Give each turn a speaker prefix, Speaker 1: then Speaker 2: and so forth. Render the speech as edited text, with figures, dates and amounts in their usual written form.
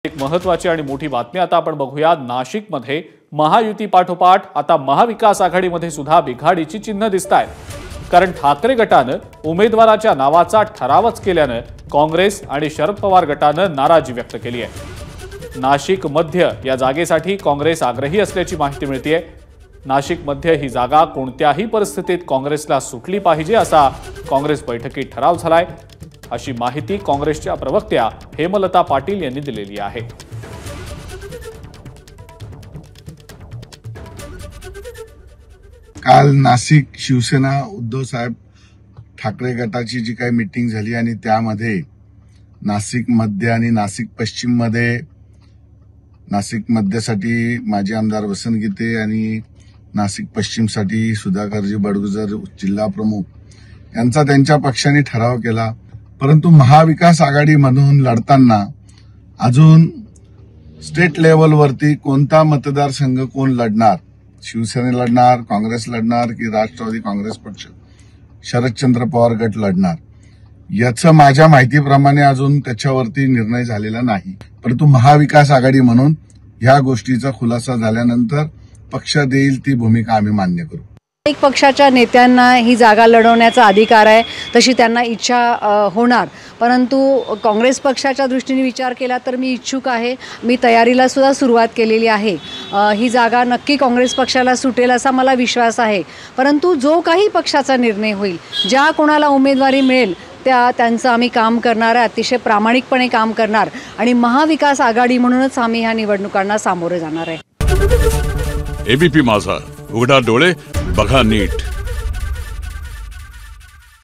Speaker 1: एक महत्त्वाची आणि मोठी बातमी आता आपण बघूया। नाशिकमध्ये महायुती पाठोपाठ आता महाविकास आघाडीमध्ये सुद्धा बिघाडीची चिन्ह दिसतायत। कारण ठाकरे गटाने उमेदवाराच्या नावाचा ठरावच केल्याने काँग्रेस आणि शरद पवार गटाने नाराजी व्यक्त केली आहे। नाशिक मध्य या जागेसाठी काँग्रेस आग्रही असल्याची माहिती मिळतेय। नाशिक मध्य ही जागा कोणत्याही परिस्थितीत काँग्रेसला सुटली पाहिजे असा काँग्रेस बैठकीत ठराव झालाय, अशी माहिती काँग्रेसच्या प्रवक्त्या हेमलता पाटील यांनी दिलेली आहे।
Speaker 2: काल नाशिक शिवसेना उद्धव साहेब ठाकरे गटाची जी काही मीटिंग झाली आणि त्यामध्ये नाशिक मध्य आणि नाशिक पश्चिम मध्ये नाशिक मध्यसाठी माजी आमदार वसंत गीते आणि नाशिक पश्चिमसाठी सुधाकरजी बडगुजर जिल्हा प्रमुख यांचा त्यांच्या पक्षाने ठराव केला। परंतु महाविकास आघाडी म्हणून लढताना अजून स्टेट लेवलवरती कोणता मतदारसंघ कोण लढणार, शिवसेना लढणार, काँग्रेस लढणार की राष्ट्रवादी काँग्रेस पक्ष शरदचंद्र पवार गट लढणार, याचं माझ्या माहितीप्रमाणे अजून त्याच्यावरती निर्णय झालेला नाही। परंतु महाविकास आघाडी म्हणून ह्या गोष्टीचा खुलासा झाल्यानंतर पक्ष देईल ती भूमिका आम्ही मान्य करू।
Speaker 3: एक पक्षाच्या नेत्यांना ही जागा लढवण्याचा अधिकार आहे, तशी त्यांना इच्छा होणार। परंतु काँग्रेस पक्षाच्या दृष्टीने विचार केला तर मी इच्छुक आहे, मी तयारीला सुद्धा सुरुवात केलेली आहे। ही जागा नक्की काँग्रेस पक्षाला सुटेल असा मला विश्वास आहे। परंतु जो काही पक्षाचा निर्णय होईल, ज्या कोणाला उमेदवारी मिळेल त्यांचं आम्ही काम करणार आहे, अतिशय प्रामाणिकपणे काम करणार आणि महाविकास आघाडी म्हणूनच आम्ही ह्या निवडणुकांना सामोरे जाणार आहे।
Speaker 4: एबीपी माझा, उघडा डोळे बघा नीट।